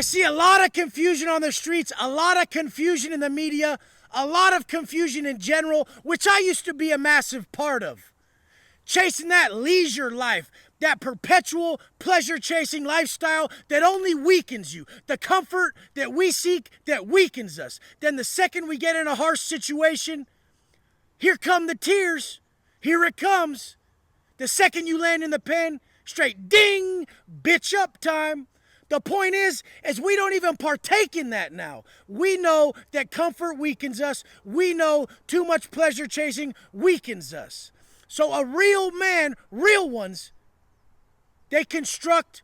I see a lot of confusion on the streets, a lot of confusion in the media, a lot of confusion in general, which I used to be a massive part of. Chasing that leisure life, that perpetual pleasure-chasing lifestyle that only weakens you. The comfort that we seek that weakens us. Then the second we get in a harsh situation, here come the tears. Here it comes. The second you land in the pen, straight ding, bitch up time. The point is we don't even partake in that now. We know that comfort weakens us. We know too much pleasure chasing weakens us. So a real man, real ones, they construct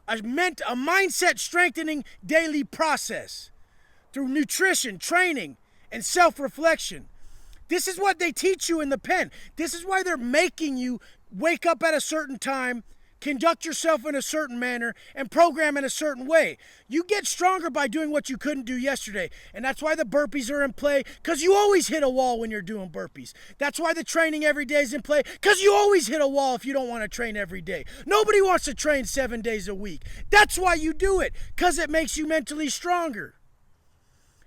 a mindset strengthening daily process through nutrition, training, and self-reflection. This is what they teach you in the pen. This is why they're making you wake up at a certain time, conduct yourself in a certain manner, and program in a certain way. You get stronger by doing what you couldn't do yesterday. And that's why the burpees are in play, because you always hit a wall when you're doing burpees. That's why the training every day is in play, because you always hit a wall if you don't want to train every day. Nobody wants to train 7 days a week. That's why you do it, because it makes you mentally stronger.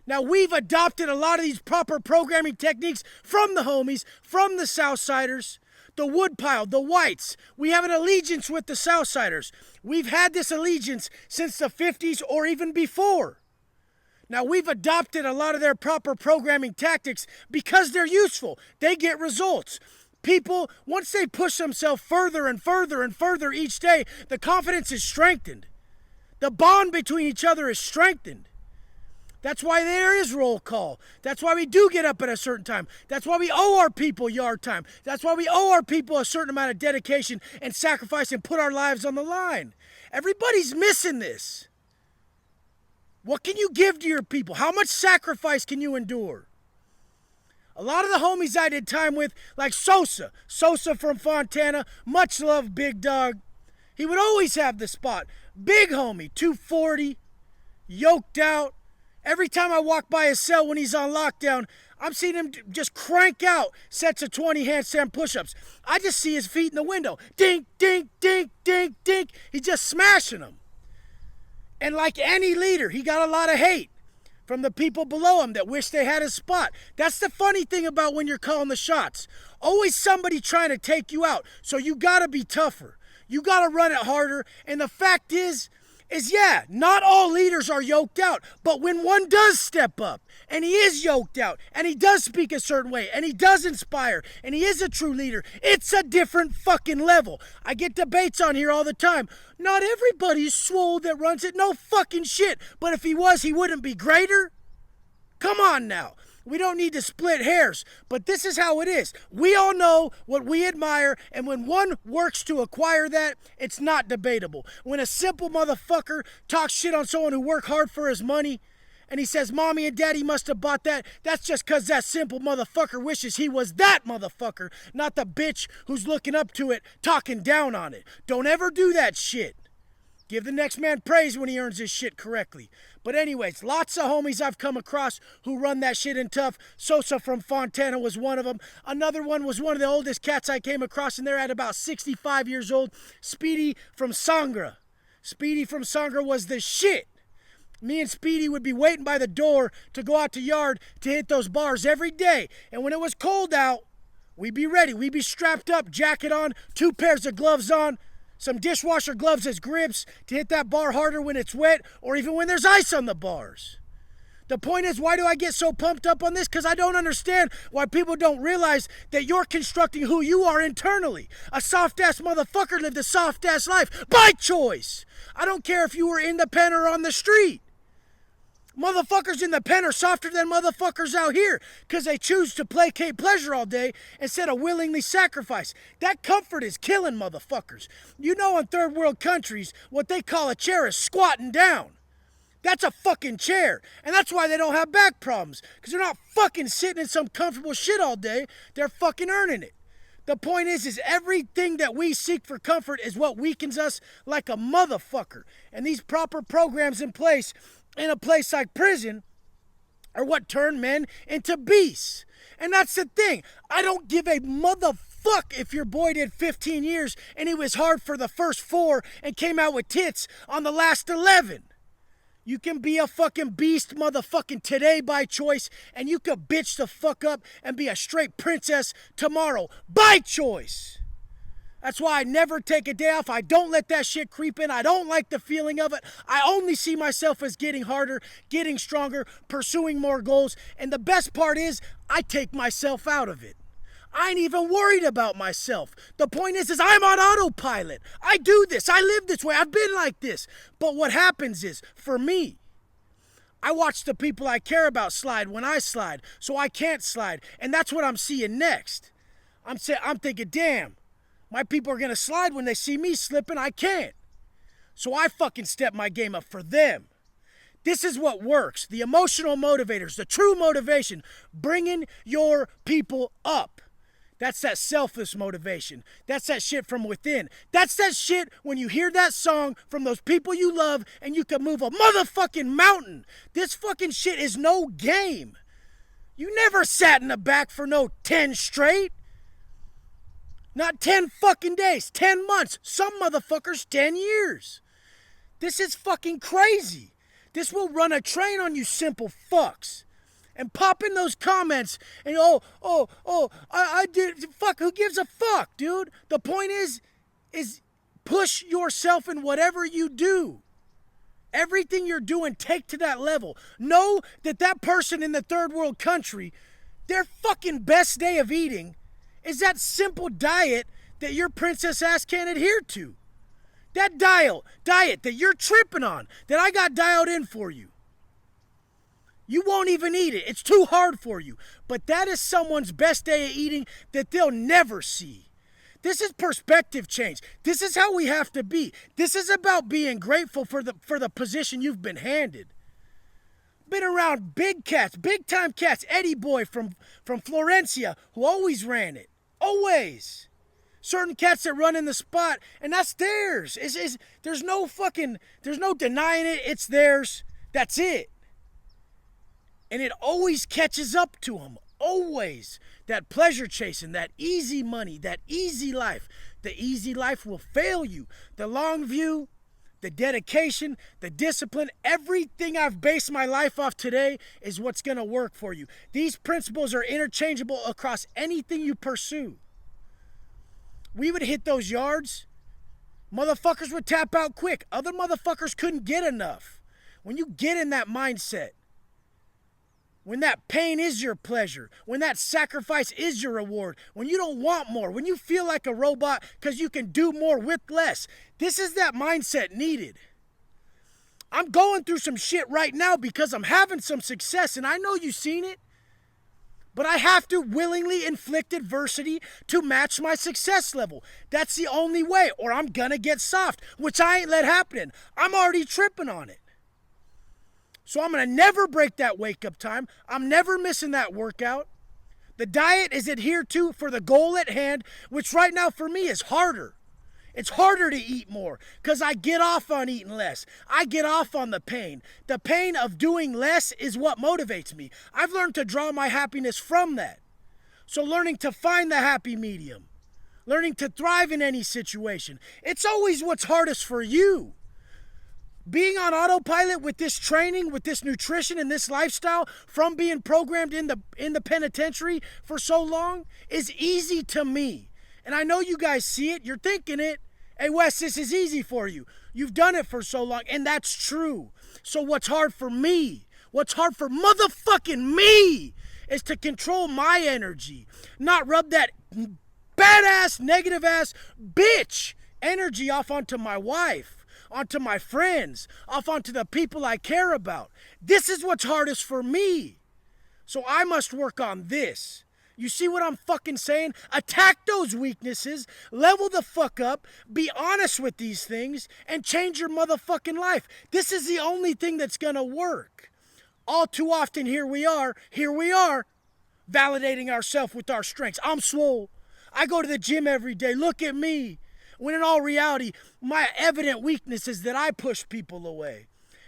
Now, we've adopted a lot of these proper programming techniques from the homies, from the Southsiders, the Woodpile, the Whites. We have an allegiance with the Southsiders. We've had this allegiance since the 50s or even before. Now, we've adopted a lot of their proper programming tactics because they're useful. They get results. People, once they push themselves further and further and further each day, the confidence is strengthened. The bond between each other is strengthened. That's why there is roll call. That's why we do get up at a certain time. That's why we owe our people yard time. That's why we owe our people a certain amount of dedication and sacrifice and put our lives on the line. Everybody's missing this. What can you give to your people? How much sacrifice can you endure? A lot of the homies I did time with, like Sosa from Fontana, much love, big dog. He would always have the spot. Big homie, 240, yoked out. Every time I walk by his cell when he's on lockdown, I'm seeing him just crank out sets of 20 handstand push-ups. I just see his feet in the window. Dink, dink, dink, dink, dink. He's just smashing them. And like any leader, he got a lot of hate from the people below him that wish they had his spot. That's the funny thing about when you're calling the shots. Always somebody trying to take you out. So you got to be tougher. You got to run it harder. And the fact is yeah, not all leaders are yoked out, but when one does step up, and he is yoked out, and he does speak a certain way, and he does inspire, and he is a true leader, it's a different fucking level. I get debates on here all the time. Not everybody's swole that runs it. No fucking shit. But if he was, he wouldn't be greater? Come on now. We don't need to split hairs, but this is how it is. We all know what we admire, and when one works to acquire that, it's not debatable. When a simple motherfucker talks shit on someone who worked hard for his money, and he says, Mommy and Daddy must have bought that, that's just because that simple motherfucker wishes he was that motherfucker, not the bitch who's looking up to it, talking down on it. Don't ever do that shit. Give the next man praise when he earns his shit correctly. But anyways, lots of homies I've come across who run that shit in tough. Sosa from Fontana was one of them. Another one was one of the oldest cats I came across, and they're at about 65 years old. Speedy from Sangra. Speedy from Sangra was the shit. Me and Speedy would be waiting by the door to go out to yard to hit those bars every day. And when it was cold out, we'd be ready. We'd be strapped up, jacket on, 2 pairs of gloves on, some dishwasher gloves as grips to hit that bar harder when it's wet or even when there's ice on the bars. The point is, why do I get so pumped up on this? Because I don't understand why people don't realize that you're constructing who you are internally. A soft-ass motherfucker lived a soft-ass life by choice. I don't care if you were in the pen or on the street. Motherfuckers in the pen are softer than motherfuckers out here because they choose to placate pleasure all day instead of willingly sacrifice. That comfort is killing motherfuckers. You know, in third world countries, what they call a chair is squatting down. That's a fucking chair. And that's why they don't have back problems, because they're not fucking sitting in some comfortable shit all day. They're fucking earning it. The point is everything that we seek for comfort is what weakens us like a motherfucker. And these proper programs in place in a place like prison are what turn men into beasts. And that's the thing. I don't give a motherfuck if your boy did 15 years and he was hard for the first 4 and came out with tits on the last 11. You can be a fucking beast motherfucking today by choice, and you could bitch the fuck up and be a straight princess tomorrow by choice. That's why I never take a day off. I don't let that shit creep in. I don't like the feeling of it. I only see myself as getting harder, getting stronger, pursuing more goals. And the best part is, I take myself out of it. I ain't even worried about myself. The point is I'm on autopilot. I do this. I live this way. I've been like this. But what happens is, for me, I watch the people I care about slide when I slide, so I can't slide. And that's what I'm seeing next. I'm thinking, damn, my people are going to slide when they see me slipping. I can't. So I fucking step my game up for them. This is what works. The emotional motivators, the true motivation, bringing your people up. That's that selfless motivation. That's that shit from within. That's that shit when you hear that song from those people you love and you can move a motherfucking mountain. This fucking shit is no game. You never sat in the back for no 10 straight. Not 10 fucking days, 10 months. Some motherfuckers 10 years. This is fucking crazy. This will run a train on you simple fucks. And pop in those comments and I did, fuck, who gives a fuck, dude? The point is push yourself in whatever you do. Everything you're doing, take to that level. Know that person in the third world country, their fucking best day of eating is that simple diet that your princess ass can't adhere to. That diet that you're tripping on, that I got dialed in for you. You won't even eat it. It's too hard for you. But that is someone's best day of eating that they'll never see. This is perspective change. This is how we have to be. This is about being grateful for the position you've been handed. Been around big cats, big time cats. Eddie Boy from Florencia, who always ran it. Always. Certain cats that run in the spot, and that's theirs. There's no denying it. It's theirs. That's it. And it always catches up to them. Always. That pleasure chasing, that easy money, that easy life. The easy life will fail you. The long view, the dedication, the discipline, everything I've based my life off today is what's going to work for you. These principles are interchangeable across anything you pursue. We would hit those yards. Motherfuckers would tap out quick. Other motherfuckers couldn't get enough. When you get in that mindset, when that pain is your pleasure, when that sacrifice is your reward, when you don't want more, when you feel like a robot because you can do more with less, this is that mindset needed. I'm going through some shit right now because I'm having some success, and I know you've seen it, but I have to willingly inflict adversity to match my success level. That's the only way, or I'm gonna get soft, which I ain't let happen. I'm already tripping on it. So I'm going to never break that wake-up time. I'm never missing that workout. The diet is adhered to for the goal at hand, which right now for me is harder. It's harder to eat more because I get off on eating less. I get off on the pain. The pain of doing less is what motivates me. I've learned to draw my happiness from that. So learning to find the happy medium. Learning to thrive in any situation. It's always what's hardest for you. Being on autopilot with this training, with this nutrition and this lifestyle from being programmed in the penitentiary for so long is easy to me. And I know you guys see it. You're thinking it. Hey, Wes, this is easy for you. You've done it for so long. And that's true. So what's hard for me, what's hard for motherfucking me is to control my energy. Not rub that badass, negative ass bitch energy off onto my wife. Onto my friends, off onto the people I care about. This is what's hardest for me. So I must work on this. You see what I'm fucking saying? Attack those weaknesses, level the fuck up, be honest with these things, and change your motherfucking life. This is the only thing that's gonna work. All too often, here we are, validating ourselves with our strengths. I'm swole. I go to the gym every day. Look at me. When in all reality, my evident weakness is that I push people away.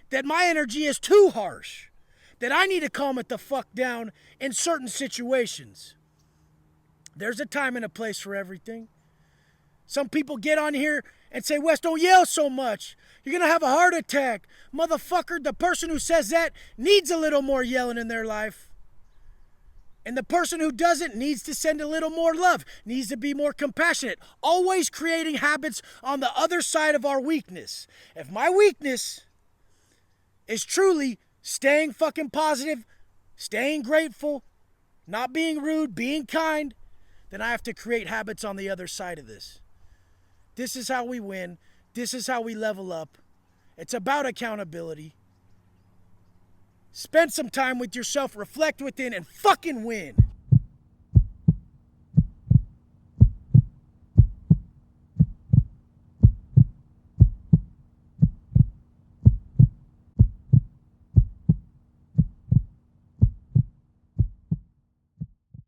That my energy is too harsh. That I need to calm it the fuck down in certain situations. There's a time and a place for everything. Some people get on here and say, Wes, don't yell so much. You're going to have a heart attack. Motherfucker, the person who says that needs a little more yelling in their life. And the person who doesn't needs to send a little more love, needs to be more compassionate. Always creating habits on the other side of our weakness. If my weakness is truly staying fucking positive, staying grateful, not being rude, being kind, then I have to create habits on the other side of this. This is how we win. This is how we level up. It's about accountability. Spend some time with yourself, reflect within, and fucking win.